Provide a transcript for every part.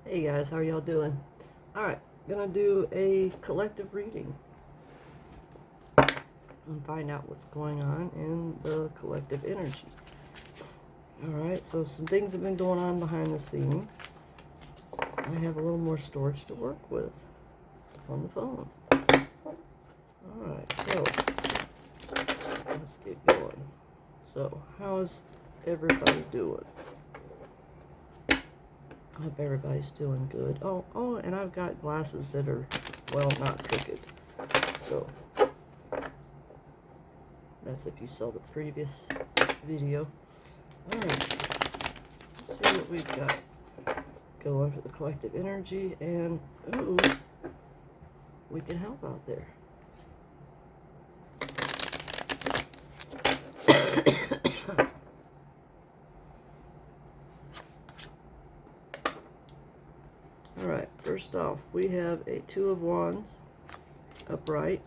Hey guys, how are y'all doing? Alright, gonna do a collective reading and find out what's going on in the collective energy. Alright, so some things have been going on behind the scenes. I have a little more storage to work with on the phone. Alright, so let's get going. So, how's everybody doing? I hope everybody's doing good. Oh, and I've got glasses that are, well, not crooked. So, that's if you saw the previous video. Alright, let's see what we've got going for the collective energy, and, ooh, we can help out there. Alright, first off, we have a Two of Wands, upright,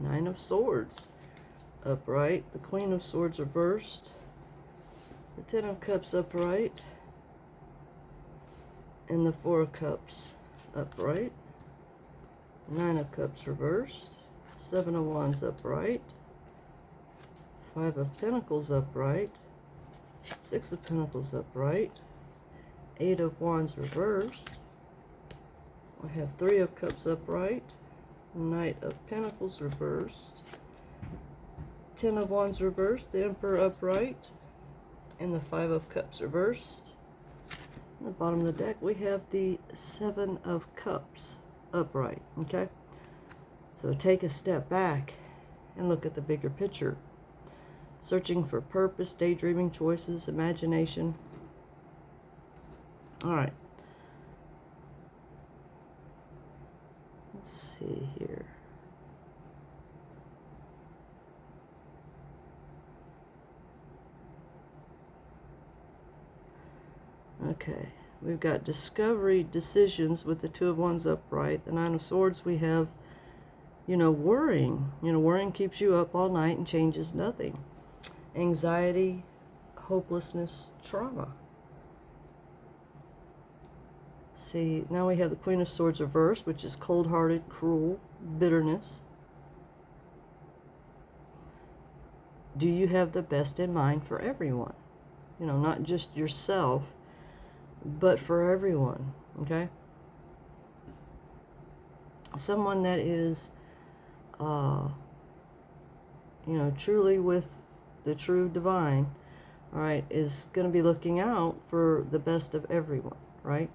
Nine of Swords, upright, the Queen of Swords reversed, the Ten of Cups upright, and the Four of Cups upright, Nine of Cups reversed, Seven of Wands upright, Five of Pentacles upright, Six of Pentacles upright, Eight of Wands reversed. I have Three of Cups upright, Knight of Pentacles reversed, Ten of Wands reversed, the Emperor upright, and the Five of Cups reversed. At the bottom of the deck, we have the Seven of Cups upright, okay? So take a step back and look at the bigger picture. Searching for purpose, daydreaming, choices, imagination. All right. Let's see here. Okay. We've got discovery, decisions with the Two of Wands upright. The Nine of Swords, we have, worrying. Worrying keeps you up all night and changes nothing. Anxiety, hopelessness, trauma. See, now we have the Queen of Swords reversed, which is cold-hearted, cruel, bitterness. Do you have the best in mind for everyone? Not just yourself, but for everyone, okay? Someone that is, truly with the true divine, all right, is going to be looking out for the best of everyone, right?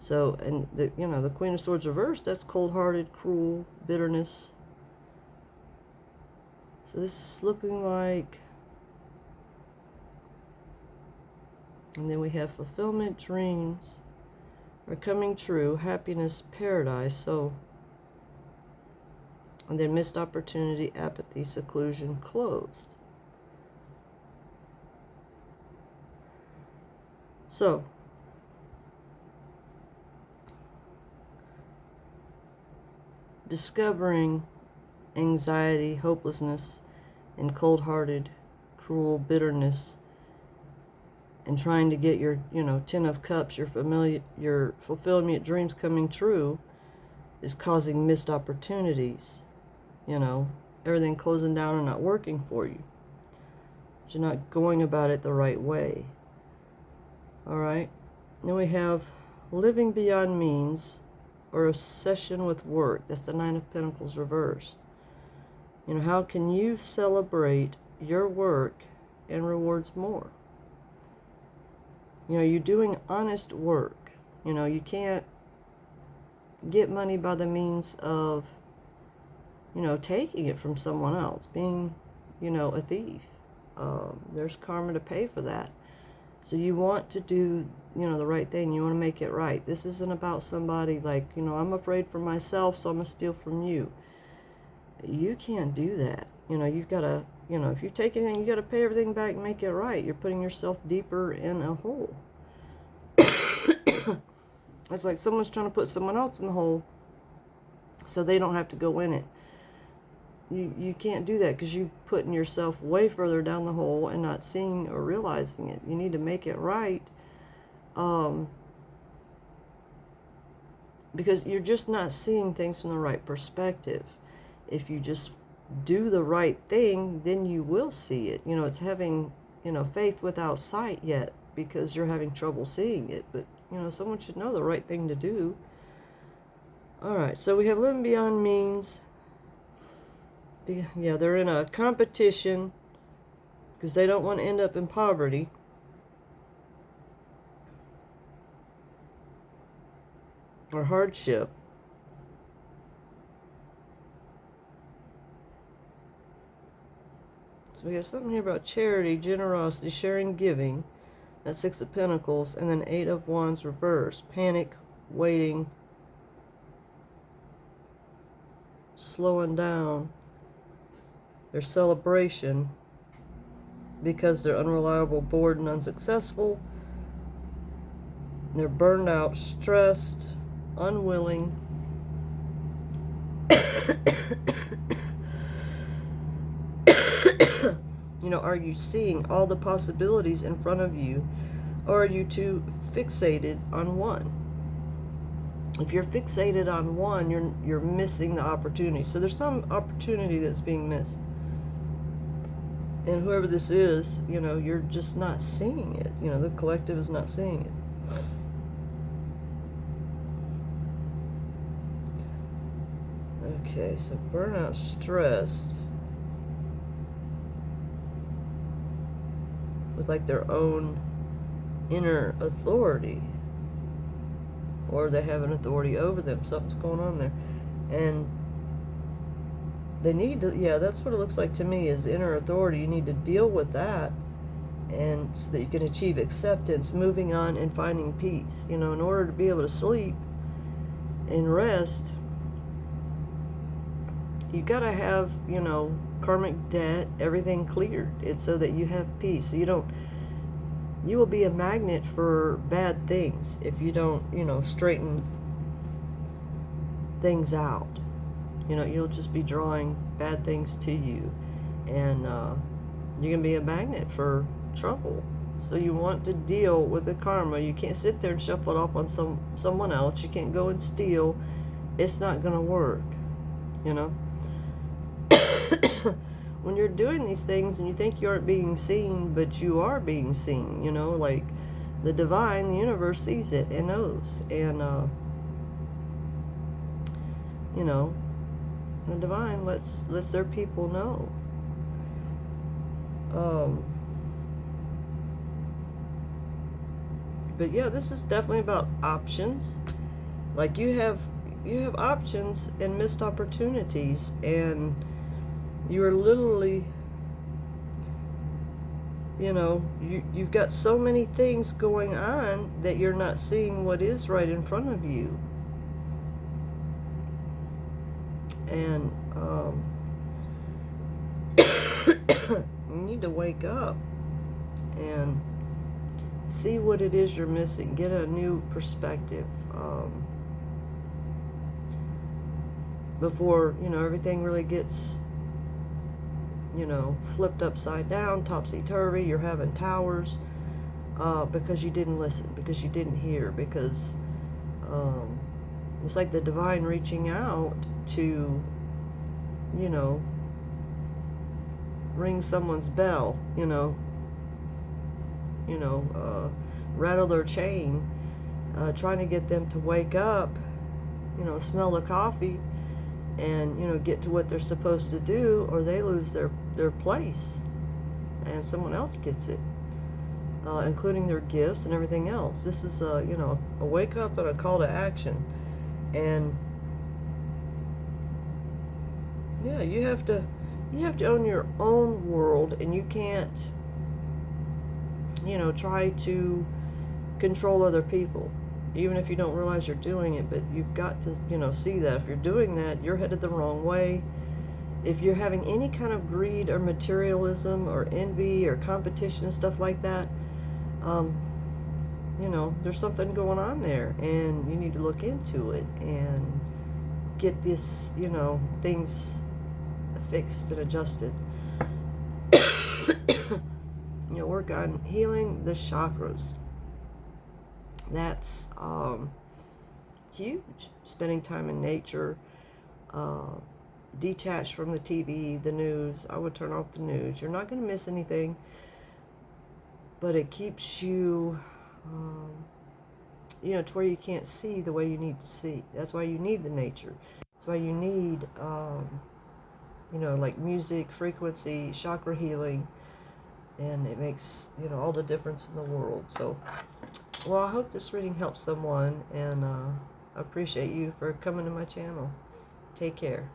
So, and the Queen of Swords reversed, that's cold-hearted, cruel, bitterness. So this is looking like, and then we have fulfillment, dreams are coming true, happiness, paradise. So, and then missed opportunity, apathy, seclusion, closed. So, discovering anxiety, hopelessness, and cold-hearted, cruel bitterness, and trying to get your, Ten of Cups, your fulfillment dreams coming true, is causing missed opportunities. Everything closing down and not working for you. So you're not going about it the right way. All right. Then we have living beyond means, or obsession with work. That's the Nine of Pentacles reversed. How can you celebrate your work and rewards more? You're doing honest work. You can't get money by the means of, taking it from someone else, being, a thief. There's karma to pay for that. So you want to do, the right thing. You want to make it right. This isn't about somebody like, I'm afraid for myself, so I'm going to steal from you. You can't do that. You've got to, if you take anything, you got to pay everything back and make it right. You're putting yourself deeper in a hole. It's like someone's trying to put someone else in the hole so they don't have to go in it. you can't do that because you're putting yourself way further down the hole and not seeing or realizing it. You need to make it right, because you're just not seeing things from the right perspective. If you just do the right thing, then you will see it. It's having, faith without sight yet, because you're having trouble seeing it. But, someone should know the right thing to do. All right, so we have living beyond means. Yeah, they're in a competition because they don't want to end up in poverty. Or hardship. So we got something here about charity, generosity, sharing, giving. That's 6 of Pentacles. And then 8 of Wands reversed. Panic, waiting, slowing down. Their celebration because they're unreliable, bored, and unsuccessful. They're burned out, stressed, unwilling. Are you seeing all the possibilities in front of you, or are you too fixated on one? If you're fixated on one, you're missing the opportunity. So there's some opportunity that's being missed. And whoever this is, you're just not seeing it. The collective is not seeing it. Okay, so burnout, stressed. With like their own inner authority. Or they have an authority over them. Something's going on there. And they need to, that's what it looks like to me, is inner authority. You need to deal with that, and so that you can achieve acceptance, moving on, and finding peace. In order to be able to sleep and rest, you got to have, karmic debt, everything cleared. It's so that you have peace. So you will be a magnet for bad things if you don't, straighten things out. You'll just be drawing bad things to you, and you're going to be a magnet for trouble. So you want to deal with the karma. You can't sit there and shuffle it off on someone else. You can't go and steal. It's not going to work, When you're doing these things and you think you aren't being seen, but you are being seen, like the divine, the universe sees it and knows. And, the divine lets their people know. But yeah, this is definitely about options. Like you have options and missed opportunities, and you are literally, you've got so many things going on that you're not seeing what is right in front of you. And you need to wake up and see what it is you're missing. Get a new perspective before, everything really gets, flipped upside down, topsy-turvy. You're having towers because you didn't listen, because you didn't hear, because it's like the divine reaching out to, ring someone's bell, rattle their chain, trying to get them to wake up, smell the coffee, and, get to what they're supposed to do, or they lose their place, and someone else gets it, including their gifts and everything else. This is a wake up and a call to action. And yeah, you have to own your own world, and you can't, try to control other people, even if you don't realize you're doing it. But you've got to, see that if you're doing that, you're headed the wrong way. If you're having any kind of greed or materialism or envy or competition and stuff like that, there's something going on there, and you need to look into it and get this, things fixed and adjusted. Work on healing the chakras. That's huge. Spending time in nature, detached from the TV, the news. I would turn off the news. You're not going to miss anything, but it keeps you, to where you can't see the way you need to see. That's why you need the nature. That's why you need, like music, frequency, chakra healing, and it makes, all the difference in the world. So, well, I hope this reading helps someone, and I appreciate you for coming to my channel. Take care.